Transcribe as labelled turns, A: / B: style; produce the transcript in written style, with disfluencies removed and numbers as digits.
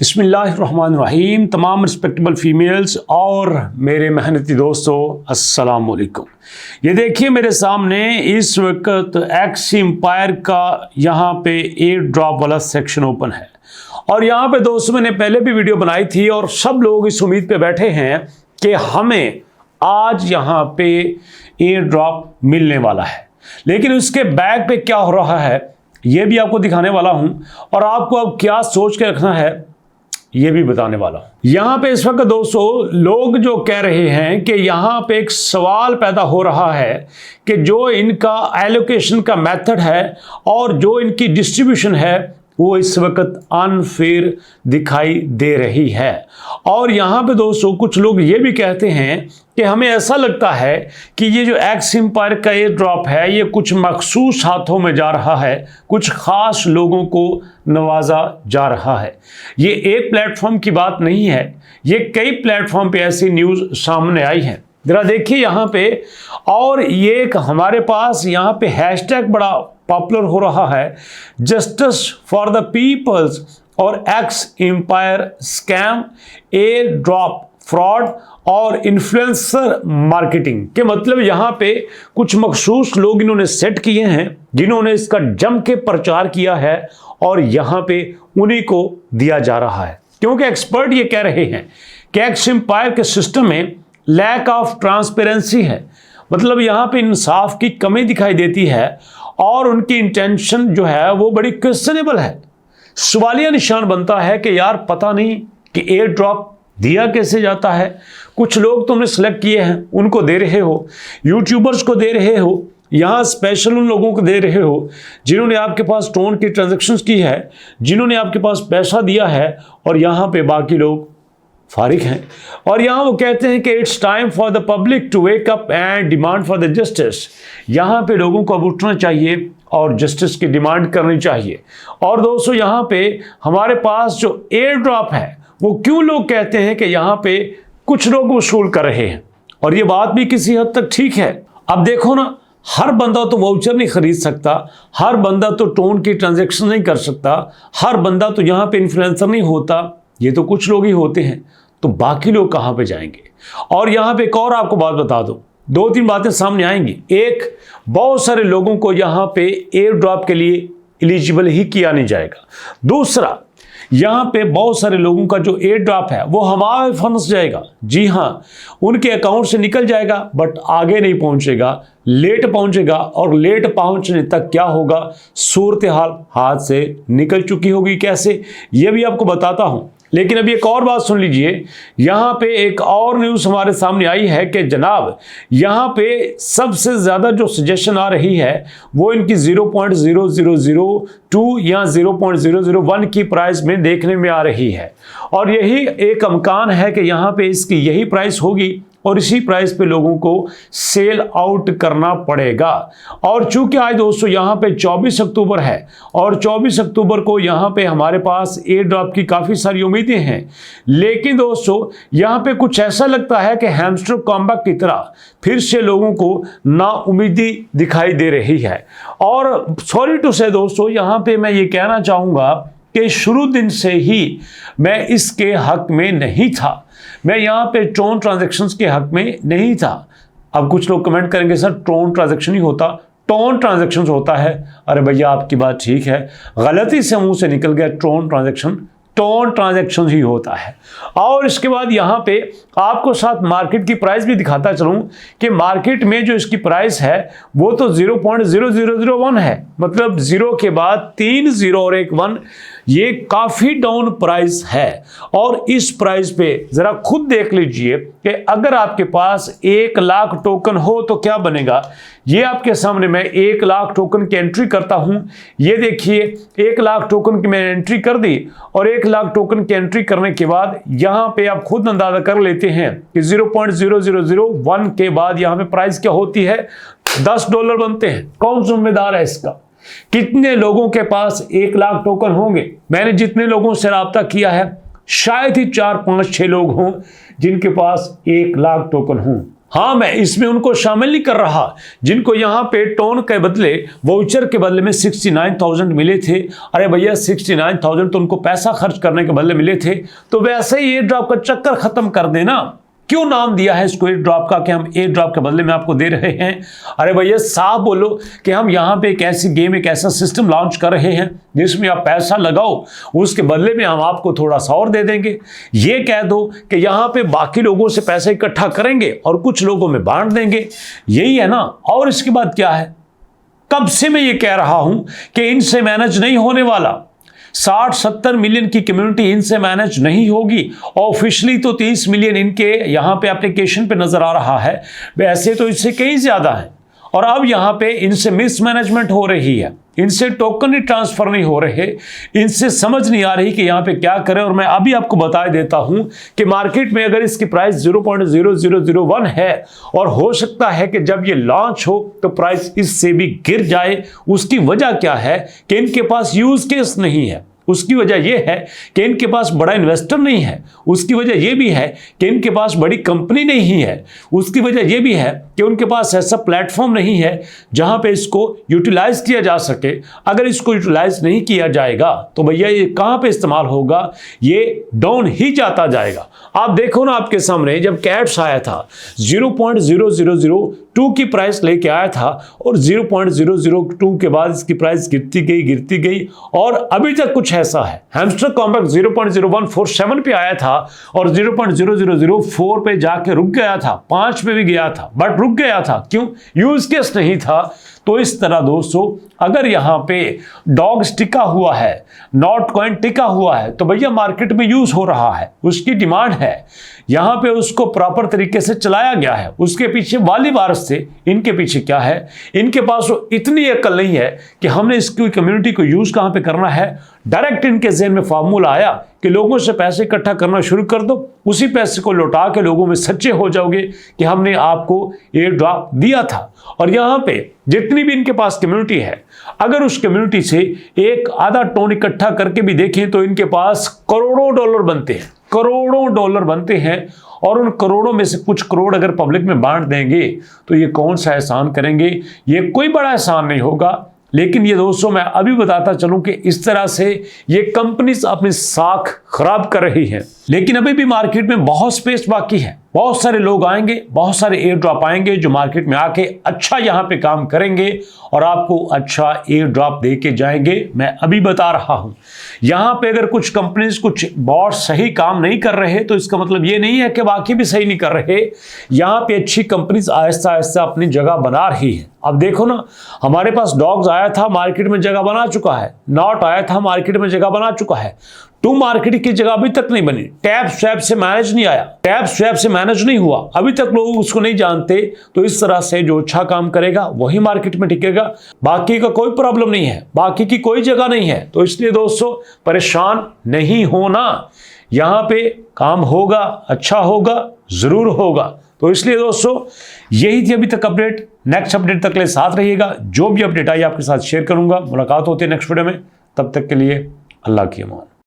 A: बिस्मिल्लाहिर्रहमानिर्रहीम। तमाम respectable females और मेरे मेहनती दोस्तों, अस्सलाम वालेकुम। ये देखिए मेरे सामने इस वक्त एक्स एम्पायर का यहाँ पे एयर ड्रॉप वाला सेक्शन ओपन है और यहाँ पे दोस्तों मैंने पहले भी वीडियो बनाई थी और सब लोग इस उम्मीद पे बैठे हैं कि हमें आज यहाँ पे एयर ड्रॉप मिलने वाला है, लेकिन उसके बैक पे क्या हो रहा है ये भी आपको दिखाने वाला हूं और आपको अब क्या सोच के रखना है ये भी बताने वाला हूं। यहां पे इस वक्त दोस्तों लोग जो कह रहे हैं कि यहां पे एक सवाल पैदा हो रहा है कि जो इनका एलोकेशन का मेथड है और जो इनकी डिस्ट्रीब्यूशन है वो इस वक्त अनफेयर दिखाई दे रही है। और यहाँ पे दोस्तों कुछ लोग ये भी कहते हैं कि हमें ऐसा लगता है कि ये जो एक्स एम्पायर का एयर ड्रॉप है ये कुछ मखसूस हाथों में जा रहा है, कुछ खास लोगों को नवाजा जा रहा है। ये एक प्लेटफॉर्म की बात नहीं है, ये कई प्लेटफॉर्म पे ऐसी न्यूज़ सामने आई है। जरा देखिए यहाँ पे, और ये एक हमारे पास यहाँ पे हैशटैग बड़ा पॉपुलर हो रहा है, जस्टिस फॉर द पीपल्स और X Empire scam, air drop fraud और इन्फ्लुएंसर मार्केटिंग के मतलब यहाँ पे कुछ मखसूस लोग इन्होंने सेट किए हैं जिन्होंने इसका जम के प्रचार किया है और यहाँ पे उन्हीं को दिया जा रहा है, क्योंकि एक्सपर्ट ये कह रहे हैं कि एक्स एम्पायर के सिस्टम में लैक ऑफ ट्रांसपेरेंसी है, मतलब यहाँ पे इंसाफ की कमी दिखाई देती है और उनकी इंटेंशन जो है वो बड़ी क्वेश्चनेबल है। सवालिया निशान बनता है कि यार पता नहीं कि एयर ड्रॉप दिया कैसे जाता है। कुछ लोग तुमने सेलेक्ट किए हैं उनको दे रहे हो, यूट्यूबर्स को दे रहे हो, यहाँ स्पेशल उन लोगों को दे रहे हो जिन्होंने आपके पास टोन की ट्रांजैक्शंस की है, जिन्होंने आपके पास पैसा दिया है, और यहाँ पे बाकी लोग फारिग हैं। और यहाँ वो कहते हैं कि it's time for the public to wake up and demand for the justice. यहाँ पे लोगों को अब उठना चाहिए और जस्टिस की डिमांड करनी चाहिए। और दोस्तों यहाँ पे हमारे पास जो एयर ड्रॉप है वो क्यों लोग कहते हैं कि यहाँ पे कुछ लोग वसूल कर रहे हैं, और ये बात भी किसी हद तक ठीक है। अब देखो ना, हर बंदा तो वाउचर नहीं खरीद सकता, हर बंदा तो टोन की ट्रांजैक्शन नहीं कर सकता, हर बंदा तो यहाँ पे इन्फ्लुएंसर नहीं होता, ये तो कुछ लोग ही होते हैं, तो बाकी लोग कहाँ पे जाएंगे। और यहाँ पे एक और आपको बात बता दूं, दो तीन बातें सामने आएंगी। एक, बहुत सारे लोगों को यहाँ पे एयर ड्रॉप के लिए एलिजिबल ही किया नहीं जाएगा। दूसरा, यहाँ पे बहुत सारे लोगों का जो एयर ड्रॉप है वो हवा में फंस जाएगा। जी हाँ, उनके अकाउंट से निकल जाएगा बट आगे नहीं पहुँचेगा, लेट पहुँचेगा, और लेट पहुँचने तक क्या होगा, सूरत हाल हाथ से निकल चुकी होगी। कैसे, ये भी आपको बताता हूँ। लेकिन अभी एक और बात सुन लीजिए, यहाँ पे एक और न्यूज़ हमारे सामने आई है कि जनाब यहाँ पे सबसे ज़्यादा जो सजेशन आ रही है वो इनकी 0.0002 या 0.001 की प्राइस में देखने में आ रही है, और यही एक अमकान है कि यहाँ पे इसकी यही प्राइस होगी और इसी प्राइस पे लोगों को सेल आउट करना पड़ेगा। और चूंकि आज दोस्तों यहाँ पे 24 अक्टूबर है और 24 अक्टूबर को यहाँ पे हमारे पास एयर ड्रॉप की काफ़ी सारी उम्मीदें हैं, लेकिन दोस्तों यहाँ पे कुछ ऐसा लगता है कि हैमस्टर कॉम्बैक की तरह फिर से लोगों को नाउम्मीदी दिखाई दे रही है। और सॉरी टू से दोस्तों, यहाँ पे मैं ये कहना चाहूँगा कि शुरू दिन से ही मैं इसके हक में नहीं था, मैं यहाँ पे टोन ट्रांजैक्शंस के हक में नहीं था। अब कुछ लोग कमेंट करेंगे सर टोन ट्रांजैक्शन ही होता, टोन ट्रांजैक्शंस होता है। अरे भैया आपकी बात ठीक है, गलती से मुंह से निकल गया टोन ट्रांजैक्शन, टोन ट्रांजैक्शन ही होता है। और इसके बाद यहाँ पे आपको साथ मार्केट की प्राइस भी दिखाता चलूँ कि मार्केट में जो इसकी प्राइस है वो तो 0.0001 है, मतलब 0 के बाद 3 0 और 1 1, ये काफ़ी डाउन प्राइस है। और इस प्राइस पे ज़रा खुद देख लीजिए कि अगर आपके पास 1 लाख टोकन हो तो क्या बनेगा। ये आपके सामने मैं 1 लाख टोकन की एंट्री करता हूँ, ये देखिए 1 लाख टोकन की मैंने एंट्री कर दी, और 1 लाख टोकन की एंट्री करने के बाद यहाँ पे आप खुद अंदाजा कर लेते हैं कि 0.0001 के बाद यहाँ पे प्राइस क्या होती है, $10 बनते हैं। कौन जिम्मेदार है इसका? कितने लोगों के पास 1 लाख टोकन होंगे? मैंने जितने लोगों से राब्ता किया है शायद ही 4 5 6 लोग हों जिनके पास 1 लाख टोकन हों। हाँ, मैं इसमें उनको शामिल नहीं कर रहा जिनको यहाँ पे टोन के बदले वाउचर के बदले में 69,000 मिले थे। अरे भैया 69,000 तो उनको पैसा खर्च करने के बदले मिले थे, तो वैसे ही एयर ड्रॉप का चक्कर खत्म कर देना। क्यों नाम दिया है इसको एयर ड्रॉप का कि हम एयर ड्रॉप के बदले में आपको दे रहे हैं? अरे भैया साफ बोलो कि हम यहाँ पे एक ऐसी गेम, एक ऐसा सिस्टम लॉन्च कर रहे हैं जिसमें आप पैसा लगाओ, उसके बदले में हम आपको थोड़ा सा और दे देंगे। ये कह दो कि यहाँ पे बाकी लोगों से पैसा इकट्ठा करेंगे और कुछ लोगों में बांट देंगे, यही है ना। और इसके बाद क्या है, कब से मैं ये कह रहा हूं कि इनसे मैनेज नहीं होने वाला। 60-70 मिलियन की कम्युनिटी इनसे मैनेज नहीं होगी। ऑफिशियली तो 30 मिलियन इनके यहाँ पे एप्लीकेशन पे नजर आ रहा है, वैसे तो इससे कहीं ज्यादा है। और अब यहाँ पे इनसे मिसमैनेजमेंट हो रही है, इनसे टोकन ही ट्रांसफर नहीं हो रहे, इनसे समझ नहीं आ रही कि यहाँ पे क्या करें। और मैं अभी आपको बता देता हूं कि मार्केट में अगर इसकी प्राइस 0.0001 है और हो सकता है कि जब ये लॉन्च हो तो प्राइस इससे भी गिर जाए। उसकी वजह क्या है कि इनके पास यूज केस नहीं है, उसकी वजह यह है कि इनके पास बड़ा इन्वेस्टर नहीं है, उसकी वजह यह भी है कि इनके पास बड़ी कंपनी नहीं है, उसकी वजह यह भी है कि उनके पास ऐसा प्लेटफॉर्म नहीं है जहां पे इसको यूटिलाइज किया जा सके। अगर इसको यूटिलाइज नहीं किया जाएगा तो भैया ये कहां पे इस्तेमाल होगा, ये डाउन ही जाता जाएगा। आप देखो ना, आपके सामने जब कैट्स आया था 0.0002 की प्राइस लेके आया था और 0.002 के बाद इसकी प्राइस गिरती गई और अभी तक कुछ ऐसा है। हैमस्टर कॉम्पैक्ट 0.0147 पे आया था और 0.0004 पे जाके रुक गया था, 5 पे भी गया था बट रुक गया था। क्यों? यूज केस नहीं था। तो इस तरह दोस्तों, अगर यहां पे डॉग्स टिका हुआ है, नॉट कॉइन टिका हुआ है, तो भैया मार्केट में यूज हो रहा है, उसकी डिमांड है, यहां पे उसको प्रॉपर तरीके से चलाया गया है। उसके पीछे वाली वारस थे, इनके पीछे क्या है, इनके पास वो इतनी अकल नहीं है कि हमने इसकी कम्युनिटी को यूज कहां पे करना है। डायरेक्ट इनके ज़हन में फार्मूला आया कि लोगों से पैसे इकट्ठा करना शुरू कर दो, उसी पैसे को लौटा के लोगों में सच्चे हो जाओगे कि हमने आपको एयर ड्रॉप दिया था। और यहां पे जितनी भी इनके पास कम्युनिटी है, अगर उस कम्युनिटी से एक आधा टोन इकट्ठा करके भी देखें तो इनके पास करोड़ों डॉलर बनते हैं, करोड़ों डॉलर बनते हैं। और उन करोड़ों में से कुछ करोड़ अगर पब्लिक में बांट देंगे तो ये कौन सा एहसान करेंगे? ये कोई बड़ा एहसान नहीं होगा। लेकिन ये दोस्तों, मैं अभी बताता चलूं कि इस तरह से ये कंपनीज अपनी साख खराब कर रही है। लेकिन अभी भी मार्केट में बहुत स्पेस बाकी है, बहुत सारे लोग आएंगे, बहुत सारे एयर ड्रॉप आएंगे जो मार्केट में आके अच्छा यहां पे काम करेंगे और आपको अच्छा एयर ड्रॉप दे के जाएंगे। मैं अभी बता रहा हूं, यहां पे अगर कुछ कंपनीज, कुछ बॉट सही काम नहीं कर रहे तो इसका मतलब ये नहीं है कि बाकी भी सही नहीं कर रहे। यहां पे अच्छी कंपनीज आहिस्ता आहिस्ता अपनी जगह बना रही है। अब देखो ना, हमारे पास डॉग्स आया था, मार्केट में जगह बना चुका है। नॉट आया था, मार्केट में जगह बना चुका है। टू मार्केट की जगह अभी तक नहीं बनी। टैप स्वैप से मैनेज नहीं आया, टैप स्वैप से मैनेज नहीं हुआ, अभी तक लोग उसको नहीं जानते। तो इस तरह से जो अच्छा काम करेगा वही मार्केट में टिकेगा, बाकी का कोई प्रॉब्लम नहीं है, बाकी की कोई जगह नहीं है। तो इसलिए दोस्तों परेशान नहीं होना, यहां पे काम होगा, अच्छा होगा, जरूर होगा। तो इसलिए दोस्तों यही थी अभी तक अपडेट। नेक्स्ट अपडेट तक के लिए साथ रहिएगा, जो भी अपडेट आई आपके साथ शेयर करूंगा। मुलाकात होती है नेक्स्ट वीडियो में, तब तक के लिए अल्लाह की अमान।